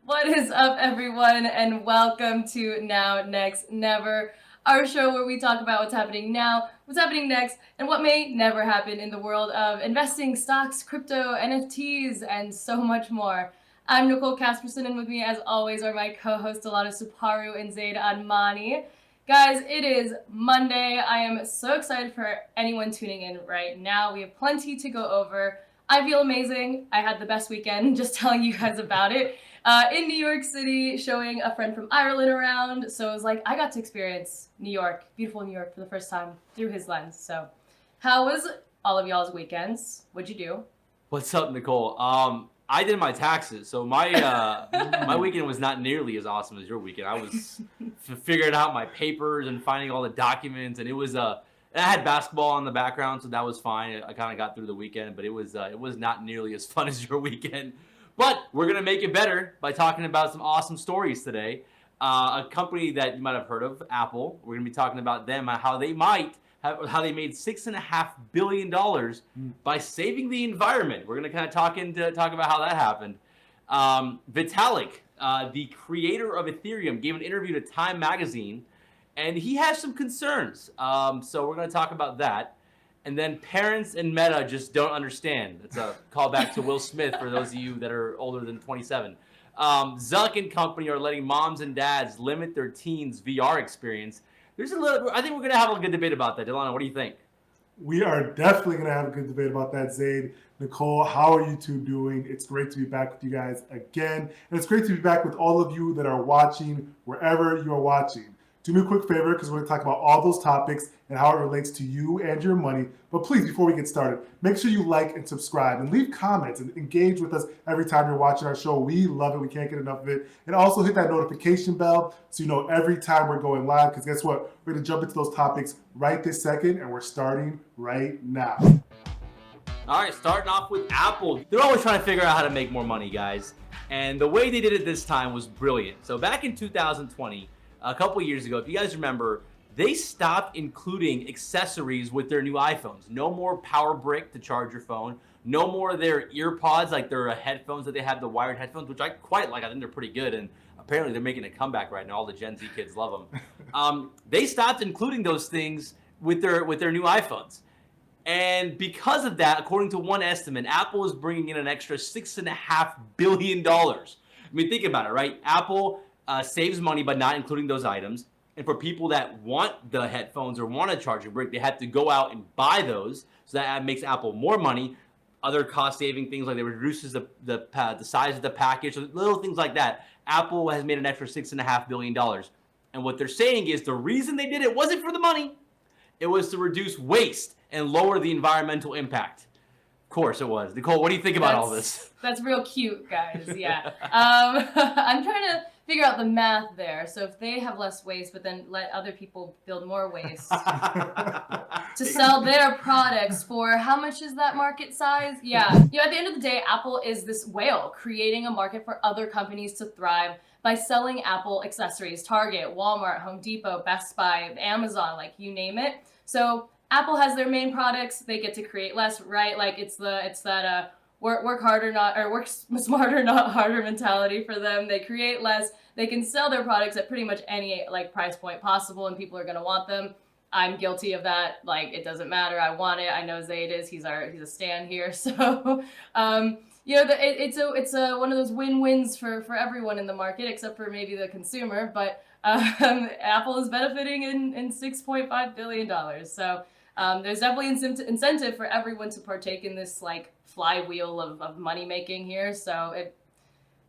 What is up, everyone, and welcome to Now, Next, Never, our show where we talk about what's happening now, what's happening next, and what may never happen in the world of investing, stocks, crypto, NFTs, and so much more. I'm Nicole Casperson, and with me, as always, are my co-hosts Delano Suparu and Zaid Admani. Guys, it is Monday. I am so excited for anyone tuning in right now. We have plenty to go over. I feel amazing. I had the best weekend, just telling you guys about it. In New York City, showing a friend from Ireland around. So it was like, I got to experience New York, beautiful New York, for the first time through his lens. So how was all of y'all's weekends? What'd you do? What's up, Nicole? I did my taxes, so my my weekend was not nearly as awesome as your weekend. I was figuring out my papers and finding all the documents, and it was I had basketball in the background, so that was fine. I kind of got through the weekend, but it was not nearly as fun as your weekend. But we're gonna make it better by talking about some awesome stories today. A company that you might have heard of, Apple. We're gonna be talking about them and how they made $6.5 billion by saving the environment. We're gonna kind of talk about how that happened. Vitalik, the creator of Ethereum, gave an interview to Time Magazine, and he has some concerns. So we're gonna talk about that. And then parents and Meta just don't understand. It's a callback to Will Smith for those of you that are older than 27. Zuck and company are letting moms and dads limit their teens' VR experience. I think we're going to have a good debate about that. Delano, what do you think? We are definitely going to have a good debate about that, Zaid. Nicole, how are you two doing? It's great to be back with you guys again. And it's great to be back with all of you that are watching wherever you are watching. Do me a quick favor because we're going to talk about all those topics and how it relates to you and your money. But please, before we get started, make sure you like and subscribe and leave comments and engage with us every time you're watching our show. We love it. We can't get enough of it. And also hit that notification bell so you know every time we're going live, because guess what? We're going to jump into those topics right this second, and we're starting right now. All right, starting off with Apple. They're always trying to figure out how to make more money, guys. And the way they did it this time was brilliant. So back in 2020, a couple years ago, if you guys remember, they stopped including accessories with their new iPhones. No more power brick to charge your phone. No more of their ear pods, like their headphones that they have, the wired headphones, which I quite like. I think they're pretty good. And apparently they're making a comeback right now. All the Gen Z kids love them. They stopped including those things with their new iPhones. And because of that, according to one estimate, Apple is bringing in an extra $6.5 billion. I mean, think about it, right? Apple saves money by not including those items. And for people that want the headphones or want a charging brick, they have to go out and buy those. So that makes Apple more money. Other cost-saving things like it reduces the size of the package, so little things like that. Apple has made an extra $6.5 billion. And what they're saying is the reason they did it wasn't for the money. It was to reduce waste and lower the environmental impact. Of course it was. Nicole, what do you think about all this? That's real cute, guys. Yeah. I'm trying to figure out the math there. So if they have less waste, but then let other people build more waste to sell their products for, how much is that market size? Yeah. At the end of the day, Apple is this whale creating a market for other companies to thrive by selling Apple accessories. Target, Walmart, Home Depot, Best Buy, Amazon, like you name it. So Apple has their main products. They get to create less, right? Like it's that work harder, work smarter, not harder mentality for them. They create less. They can sell their products at pretty much any like price point possible, and people are gonna want them. I'm guilty of that. Like, it doesn't matter. I want it. I know Zaid is. He's a stan here. So, it's one of those win-wins for everyone in the market, except for maybe the consumer. But Apple is benefiting in $6.5 billion. So there's definitely incentive for everyone to partake in this like flywheel of money making here. So it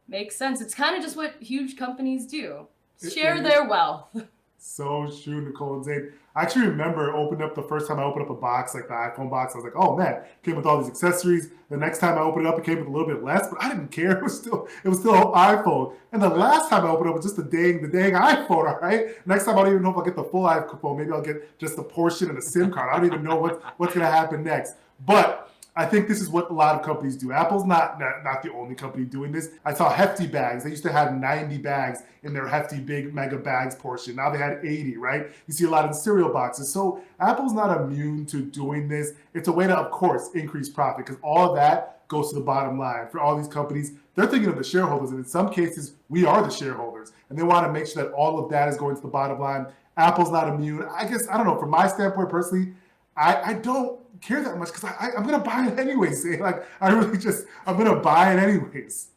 makes sense. It's kind of just what huge companies do. Share their wealth. So true, Nicole and Zaid. I actually remember the first time I opened up a box, like the iPhone box. I was like, oh man, it came with all these accessories. The next time I opened it up, it came with a little bit less, but I didn't care. It was still iPhone. And the last time I opened it up was just the dang iPhone, all right? Next time I don't even know if I'll get the full iPhone. Maybe I'll get just a portion and a SIM card. I don't even know what's going to happen next. But I think this is what a lot of companies do. Apple's not the only company doing this. I saw Hefty bags. They used to have 90 bags in their Hefty big mega bags portion. Now they had 80, right? You see a lot in cereal boxes. So Apple's not immune to doing this. It's a way to, of course, increase profit, because all of that goes to the bottom line. For all these companies, they're thinking of the shareholders, and in some cases, we are the shareholders, and they want to make sure that all of that is going to the bottom line. Apple's not immune. I guess, I don't know, from my standpoint personally, I don't care that much because I'm going to buy it anyways. Like, I'm going to buy it anyways.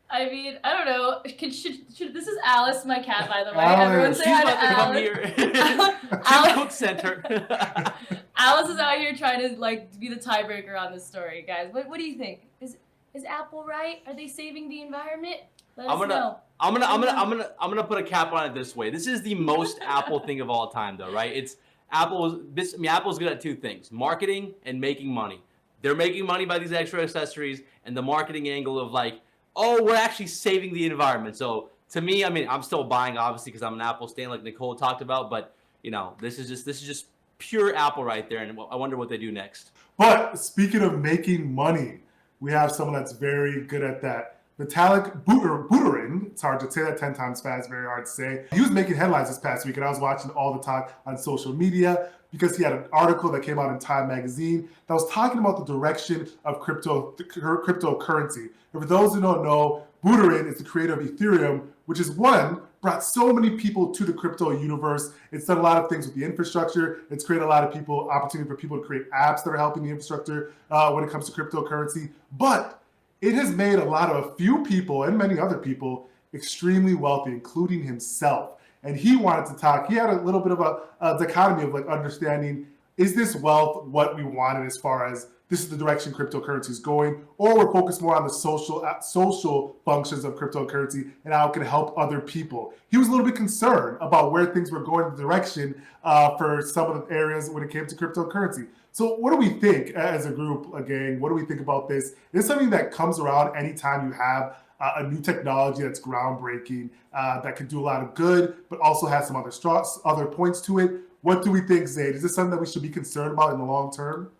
I mean, I don't know. Should this is Alice, my cat, by the way. Alice. Everyone say hi to Come Alice. here. Alice. Cook Center. Alice is out here trying to like be the tiebreaker on this story, guys. What do you think? Is Apple right? Are they saving the environment? Let us know. I'm gonna put a cap on it this way. This is the most Apple thing of all time, though, right? It's Apple's good at two things: marketing and making money. They're making money by these extra accessories, and the marketing angle of like, oh, we're actually saving the environment. So to me, I mean, I'm still buying, obviously, because I'm an Apple stan, like Nicole talked about. But you know, this is just pure Apple right there, and I wonder what they do next. But speaking of making money, we have someone that's very good at that. Vitalik Buterin, it's hard to say that 10 times fast, very hard to say. He was making headlines this past week, and I was watching all the talk on social media because he had an article that came out in Time magazine that was talking about the direction of cryptocurrency. And for those who don't know, Buterin is the creator of Ethereum, which is brought so many people to the crypto universe. It's done a lot of things with the infrastructure. It's created a lot of opportunity for people to create apps that are helping the infrastructure when it comes to cryptocurrency. But it has made a few people and many other people extremely wealthy, including himself. And he wanted to talk. He had a little bit of a dichotomy of like understanding, is this wealth what we wanted as far as this is the direction cryptocurrency is going, or we're focused more on the social functions of cryptocurrency and how it can help other people. He was a little bit concerned about where things were going, the direction for some of the areas when it came to cryptocurrency. So what do we think as a group, a gang? What do we think about this? Is this something that comes around anytime you have a new technology that's groundbreaking, that can do a lot of good, but also has some other points to it? What do we think, Zayd? Is this something that we should be concerned about in the long term?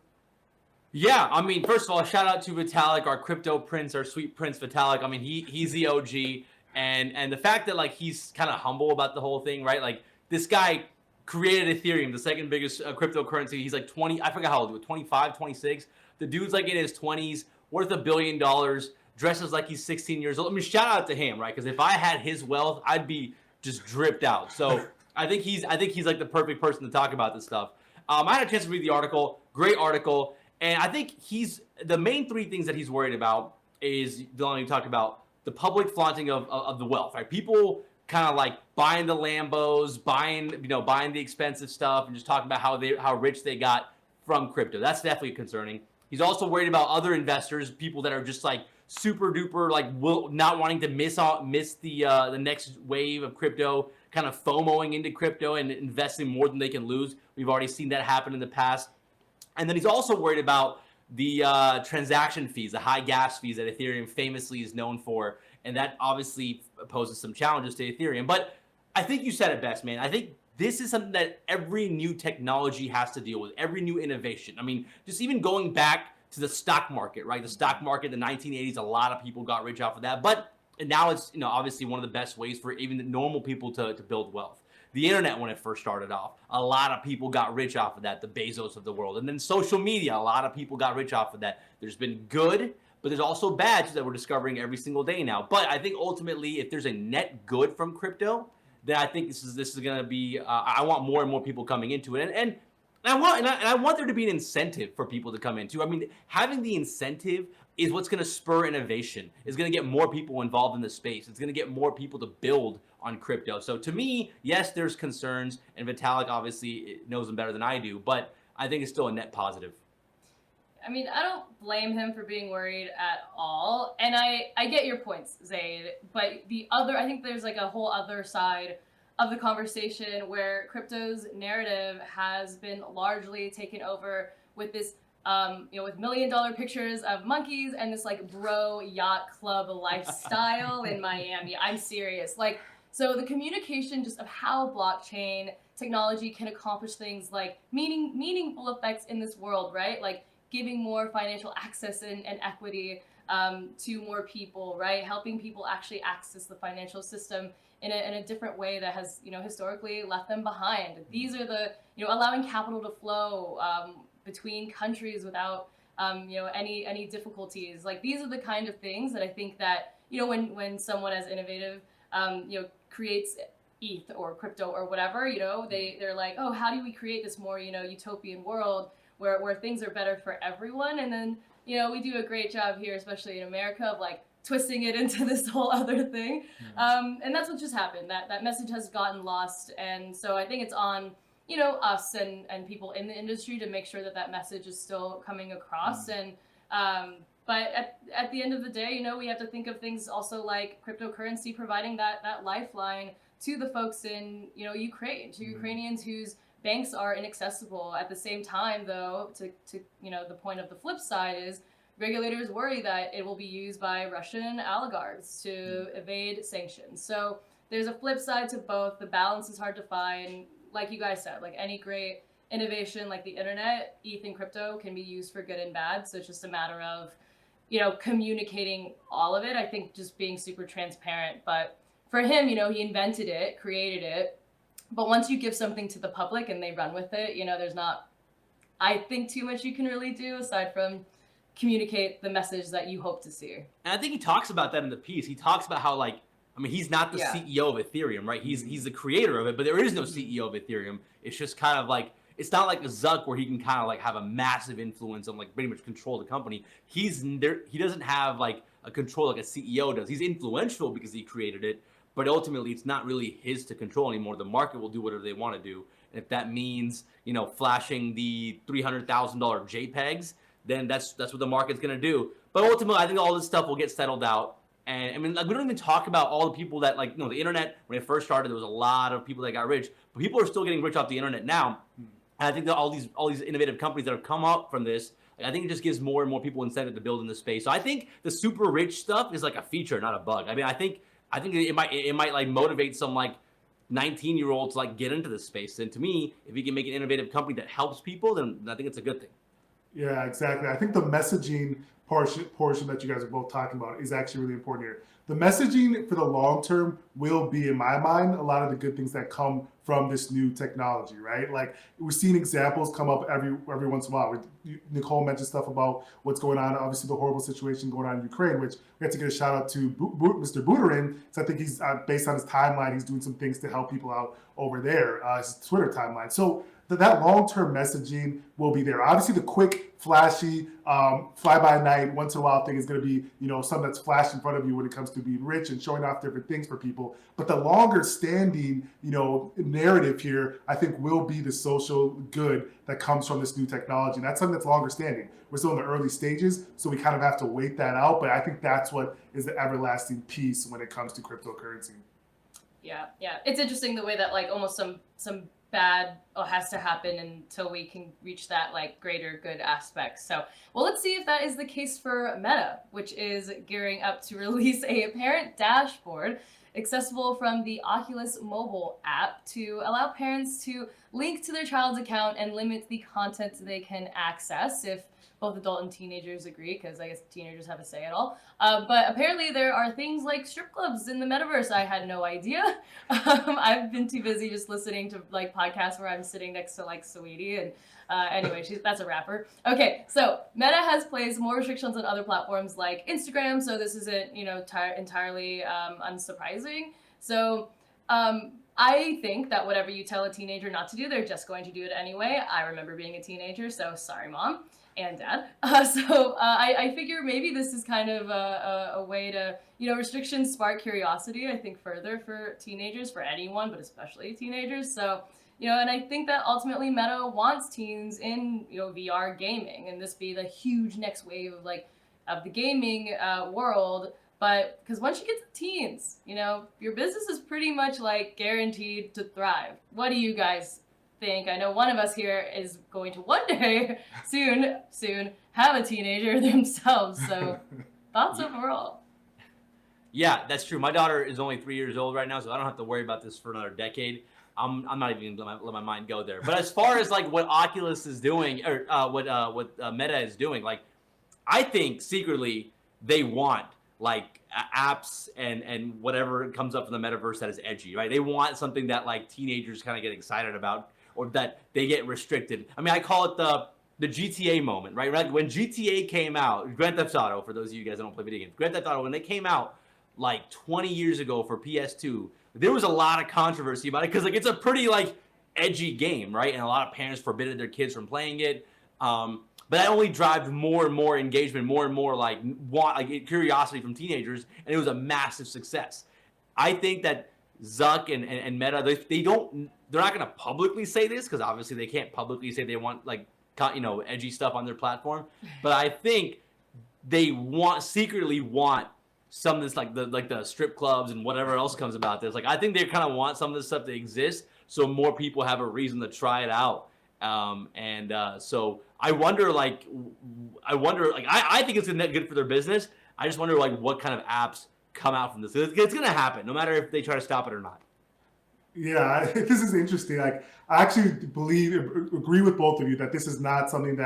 Yeah, I mean, first of all, shout out to Vitalik, our crypto prince, our sweet prince Vitalik. I mean, he's the OG, and the fact that like he's kind of humble about the whole thing, right? Like this guy created Ethereum, the second biggest cryptocurrency. He's like 20, I forgot how old he was, 25, 26. The dude's like in his 20s, worth $1 billion, dresses like he's 16 years old. I mean, shout out to him, right? Because if I had his wealth, I'd be just dripped out. So I think he's like the perfect person to talk about this stuff. I had a chance to read the article, great article. And I think the main three things that he's worried about is, Dylan, you talked about the public flaunting of the wealth, right? People kind of like buying the Lambos, buying the expensive stuff, and just talking about how rich they got from crypto. That's definitely concerning. He's also worried about other investors, people that are just like super duper like not wanting to miss the next wave of crypto, kind of FOMOing into crypto and investing more than they can lose. We've already seen that happen in the past. And then he's also worried about the transaction fees, the high gas fees that Ethereum famously is known for. And that obviously poses some challenges to Ethereum. But I think you said it best, man. I think this is something that every new technology has to deal with, every new innovation. I mean, just even going back to the stock market, right? The stock market in the 1980s, a lot of people got rich off of that. But now it's obviously one of the best ways for even the normal people to build wealth. The internet, when it first started off, a lot of people got rich off of that, the Bezos of the world. And then social media, a lot of people got rich off of that. There's been good, but there's also bad that we're discovering every single day now. But I think ultimately, if there's a net good from crypto, then I think this is going to be, I want more and more people coming into it. And I want there to be an incentive for people to come into. I mean, having the incentive is what's going to spur innovation. It's going to get more people involved in the space. It's going to get more people to build on crypto. So to me, yes, there's concerns, and Vitalik obviously knows them better than I do, but I think it's still a net positive. I mean, I don't blame him for being worried at all. And I get your points, Zayd, but I think there's like a whole other side of the conversation where crypto's narrative has been largely taken over with this with $1 million pictures of monkeys and this like bro yacht club lifestyle in Miami. I'm serious. So the communication just of how blockchain technology can accomplish things like meaningful effects in this world, right? Like giving more financial access and equity to more people, right? Helping people actually access the financial system in a different way that has, historically left them behind. These are the, allowing capital to flow between countries without any difficulties. Like these are the kind of things that I think that, when someone as innovative, creates ETH or crypto or whatever, they're like, oh, how do we create this more, utopian world where things are better for everyone? And then, we do a great job here, especially in America, of like twisting it into this whole other thing. And that's what just happened. That message has gotten lost. And so I think it's on, us and people in the industry to make sure that message is still coming across. And, but at the end of the day, we have to think of things also like cryptocurrency providing that lifeline to the folks in, Ukraine, to Ukrainians whose banks are inaccessible. At the same time, though, to the point of the flip side is regulators worry that it will be used by Russian oligarchs to evade sanctions. So there's a flip side to both. The balance is hard to find. Like you guys said, like any great innovation like the internet, ETH and crypto can be used for good and bad. So it's just a matter of, communicating all of it. I think just being super transparent. But for him, he invented it, created it. But once you give something to the public and they run with it, there's not, I think, too much you can really do aside from communicate the message that you hope to see. And I think he talks about that in the piece. He talks about how, like, he's not the CEO of Ethereum, right? He's the creator of it, but there is no CEO of Ethereum. It's just kind of like, it's not like a Zuck where he can kind of like have a massive influence and like pretty much control the company. He doesn't have like a control like a CEO does. He's influential because he created it, but ultimately it's not really his to control anymore. The market will do whatever they want to do. And if that means, flashing the $300,000 JPEGs, then that's what the market's going to do. But ultimately, I think all this stuff will get settled out. And like, we don't even talk about all the people that, like, the internet, when it first started, there was a lot of people that got rich, but people are still getting rich off the internet now. And I think that all these innovative companies that have come up from this, like, I think it just gives more and more people incentive to build in this space. So I think the super rich stuff is like a feature, not a bug. I think it might like motivate some like 19-year-olds to like get into this space. And to me, if you can make an innovative company that helps people, then I think it's a good thing. Yeah, exactly. I think the messaging portion that you guys are both talking about is actually really important here. The messaging for the long term will be, in my mind, a lot of the good things that come from this new technology, right? Like, we're seeing examples come up every once in a while. Nicole mentioned stuff about what's going on, obviously the horrible situation going on in Ukraine, which we have to give a shout out to Mr. Buterin, because I think he's, based on his timeline, he's doing some things to help people out over there, his Twitter timeline. So that long-term messaging will be there. Obviously, the quick, flashy, fly-by-night, once-in-a-while thing is going to be, something that's flashed in front of you when it comes to being rich and showing off different things for people. But the longer-standing, narrative here, I think, will be the social good that comes from this new technology. And that's something that's longer-standing. We're still in the early stages, so we kind of have to wait that out. But I think that's what is the everlasting piece when it comes to cryptocurrency. Yeah. It's interesting the way that, like, almost some bad has to happen until we can reach that like greater good aspect. So, well, let's see if that is the case for Meta, which is gearing up to release a parent dashboard accessible from the Oculus mobile app to allow parents to link to their child's account and limit the content they can access if both adult and teenagers agree, because I guess teenagers have a say at all. But apparently there are things like strip clubs in the metaverse. I had no idea. I've been too busy just listening to like podcasts where I'm sitting next to like Saweetie, and anyway, that's a rapper. Okay, so Meta has placed more restrictions on other platforms like Instagram, so this isn't entirely unsurprising. So I think that whatever you tell a teenager not to do, they're just going to do it anyway. I remember being a teenager, so sorry, Mom and Dad. I figure maybe this is kind of a way to, restrictions spark curiosity, I think, further for teenagers, for anyone, but especially teenagers. So, and I think that ultimately Meta wants teens in, VR gaming, and this be the huge next wave of the gaming world. But because once you get to teens, your business is pretty much like guaranteed to thrive. What do you guys think? I know one of us here is going to one day soon have a teenager themselves. So thoughts overall? Yeah, that's true. My daughter is only 3 years old right now, so I don't have to worry about this for another decade. I'm not even gonna let my mind go there. But as far as like what Oculus is doing, or what Meta is doing, like, I think secretly they want like apps and whatever comes up from the metaverse that is edgy, right? They want something that like teenagers kind of get excited about, or that they get restricted. I mean, I call it the the GTA moment, right? Like when GTA came out, Grand Theft Auto, for those of you guys that don't play video games, Grand Theft Auto, when they came out like 20 years ago for PS2, there was a lot of controversy about it because like it's a pretty like edgy game, right? And a lot of parents forbidden their kids from playing it. But that only drives more and more engagement, more and more like curiosity from teenagers, and it was a massive success. I think that Zuck and Meta, they're not going to publicly say this because obviously they can't publicly say they want like edgy stuff on their platform. But I think they secretly want some of this like the strip clubs and whatever else comes about this. Like I think they kind of want some of this stuff to exist so more people have a reason to try it out. So I wonder I think it's good for their business. I just wonder like what kind of apps come out from this. It's gonna happen no matter if they try to stop it or not. Yeah, this is interesting. Like, I actually agree with both of you that this is not something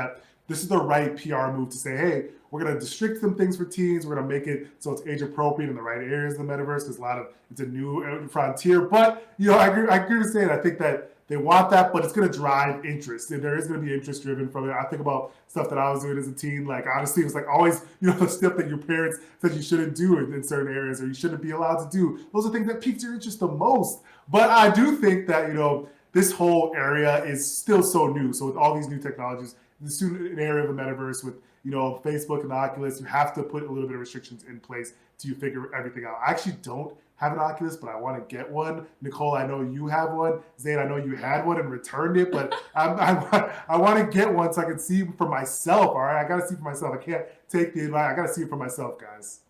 this is the right PR move to say, hey, we're going to restrict some things for teens. We're going to make it so it's age appropriate in the right areas of the metaverse because it's a new frontier. But, I agree with saying I think that they want that, but it's going to drive interest. And there is going to be interest driven from it. I think about stuff that I was doing as a teen. Like, honestly, it was like always, the stuff that your parents said you shouldn't do in certain areas or you shouldn't be allowed to do. Those are things that piqued your interest the most. But I do think that, this whole area is still so new. So with all these new technologies, this an area of the metaverse with, Facebook and Oculus, you have to put a little bit of restrictions in place to figure everything out. I actually don't have an Oculus, but I want to get one. Nicole, I know you have one. Zayn, I know you had one and returned it, but I want to get one so I can see for myself, all right? I got to see for myself. I can't take the advice. I got to see it for myself, guys.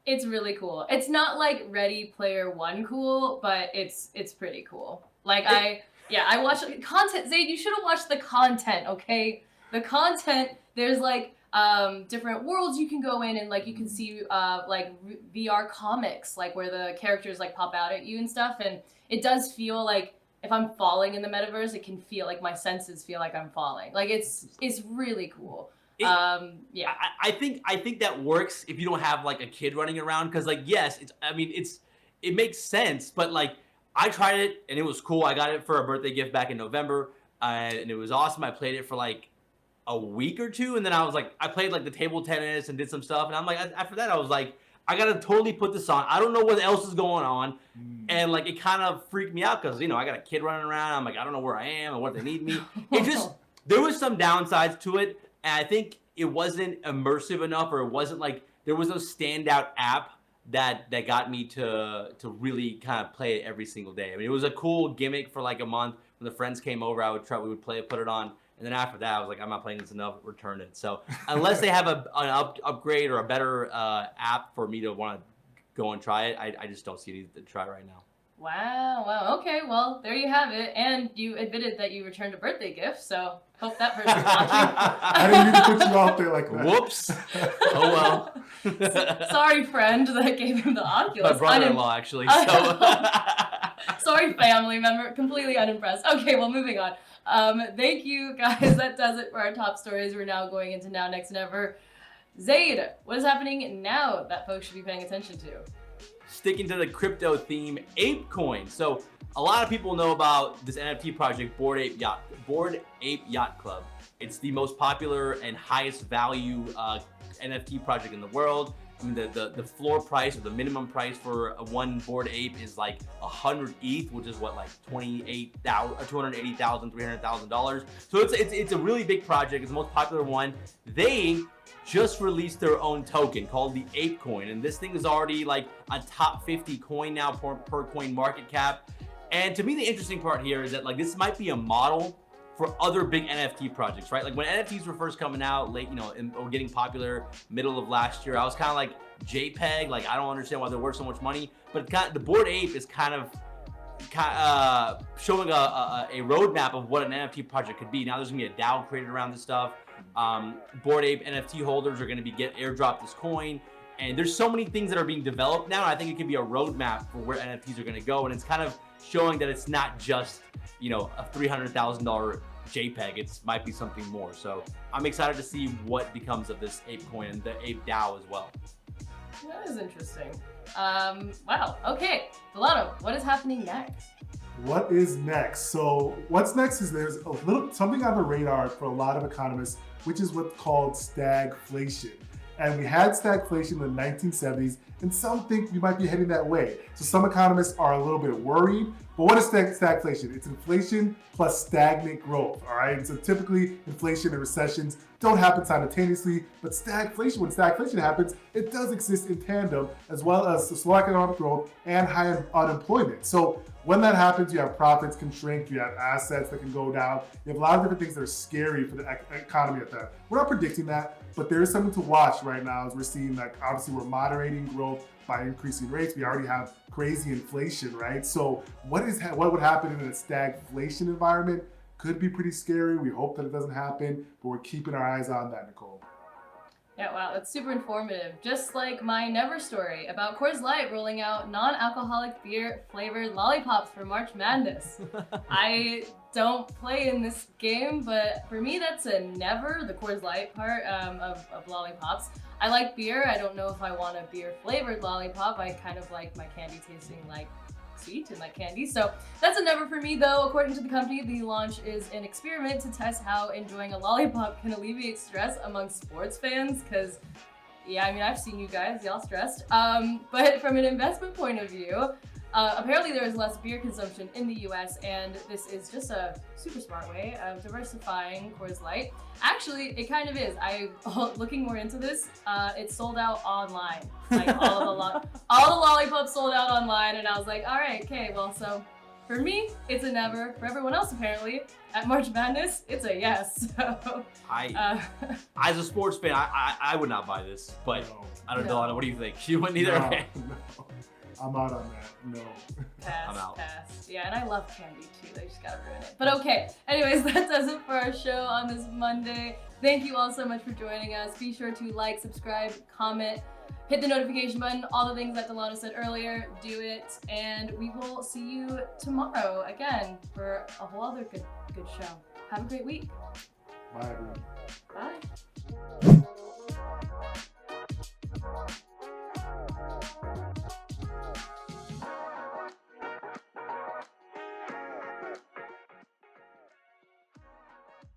It's really cool. It's not like Ready Player One cool, but it's pretty cool. Like I watch content. Zayn, you should have watched the content, okay? The content, there's like different worlds you can go in and like you can see like VR comics, like where the characters like pop out at you and stuff, and it does feel like if I'm falling in the metaverse, it can feel like my senses feel like I'm falling. Like it's really cool. I think that works if you don't have like a kid running around because like yes, it makes sense, but like I tried it and it was cool. I got it for a birthday gift back in November and it was awesome. I played it for like a week or two and then I played like the table tennis and did some stuff and I'm like after that I was like I gotta totally put this on. I don't know what else is going on and like it kind of freaked me out because I got a kid running around. I'm like I don't know where I am and what they need me. There was some downsides to it. And I think it wasn't immersive enough, or it wasn't like there was no standout app that got me to really kind of play it every single day. I mean, it was a cool gimmick for like a month. When the friends came over, we would play it, put it on, and then after that, I was like, I'm not playing this enough, return it. So unless they have an upgrade or a better app for me to want to go and try it, I just don't see it to try right now. Wow. Okay, well, there you have it. And you admitted that you returned a birthday gift, so hope that person's watching. I didn't mean to put you out there like that. Whoops. Oh, well. Sorry, friend, that gave him the Oculus. My brother-in-law, actually. So. Sorry, family member. Completely unimpressed. Okay, well, moving on. Thank you, guys. That does it for our top stories. We're now going into Now, Next, Never. Zaid, what is happening now that folks should be paying attention to? Sticking to the crypto theme, Apecoin. So a lot of people know about this NFT project, Bored Ape Yacht Club. It's the most popular and highest value NFT project in the world. I mean, the floor price or the minimum price for one Bored Ape is like 100 ETH, which is what, like $280,000, $300,000. So it's a really big project. It's the most popular one. They just released their own token called the Apecoin, and this thing is already like a top 50 coin now per coin market cap. And to me, the interesting part here is that like this might be a model for other big NFT projects, right? Like when NFTs were first coming out late, or getting popular middle of last year, I was kind of like JPEG, like I don't understand why they're worth so much money. But the Bored Ape is kind of showing a roadmap of what an NFT project could be. Now there's gonna be a DAO created around this stuff. Bored Ape NFT holders are going to get airdropped this coin, and there's so many things that are being developed now. I think it could be a roadmap for where NFTs are going to go, and it's kind of showing that it's not just a $300,000 JPEG. It might be something more. So I'm excited to see what becomes of this Apecoin and the Ape DAO as well. That is interesting. Wow. Okay, Delano, what is happening next? What is next? So what's next is there's a little something on the radar for a lot of economists, which is what's called stagflation. And we had stagflation in the 1970s, and some think we might be heading that way. So some economists are a little bit worried. But what is stagflation? It's inflation plus stagnant growth, all right? And so typically inflation and recessions don't happen simultaneously, but stagflation, when stagflation happens, it does exist in tandem, as well as slow economic growth and high unemployment. So when that happens, you have profits can shrink, you have assets that can go down, you have a lot of different things that are scary for the economy at that. We're not predicting that, but there is something to watch right now as we're seeing that obviously we're moderating growth by increasing rates. We already have crazy inflation, right? So what would happen in a stagflation environment could be pretty scary. We hope that it doesn't happen, but we're keeping our eyes on that, Nicole. Yeah, wow, that's super informative. Just like my Never story about Coors Light rolling out non-alcoholic beer-flavored lollipops for March Madness. I don't play in this game, but for me, that's a never, the Coors Light part of lollipops. I like beer. I don't know if I want a beer-flavored lollipop. I kind of like my candy tasting like sweet and like candy. So that's a never for me, though. According to the company, the launch is an experiment to test how enjoying a lollipop can alleviate stress among sports fans. Because, yeah, I mean, I've seen you guys, y'all stressed. But from an investment point of view, apparently there is less beer consumption in the US, and this is just a super smart way of diversifying Coors Light. Actually, it kind of is. Looking more into this, it's sold out online. Like all the lollipops sold out online, and I was like, all right, okay, well, so for me, it's a never. For everyone else, apparently, at March Madness, it's a yes. So, as a sports fan, I would not buy this, but No. I don't know. What do you think? You wouldn't either? No, Okay. no. I'm out on that. No. I'm out. Pass. Yeah, and I love candy too. They just gotta ruin it. But okay. Anyways, that does it for our show on this Monday. Thank you all so much for joining us. Be sure to like, subscribe, comment, hit the notification button. All the things that Delano said earlier, do it. And we will see you tomorrow again for a whole other good show. Have a great week. Bye, everyone. Bye.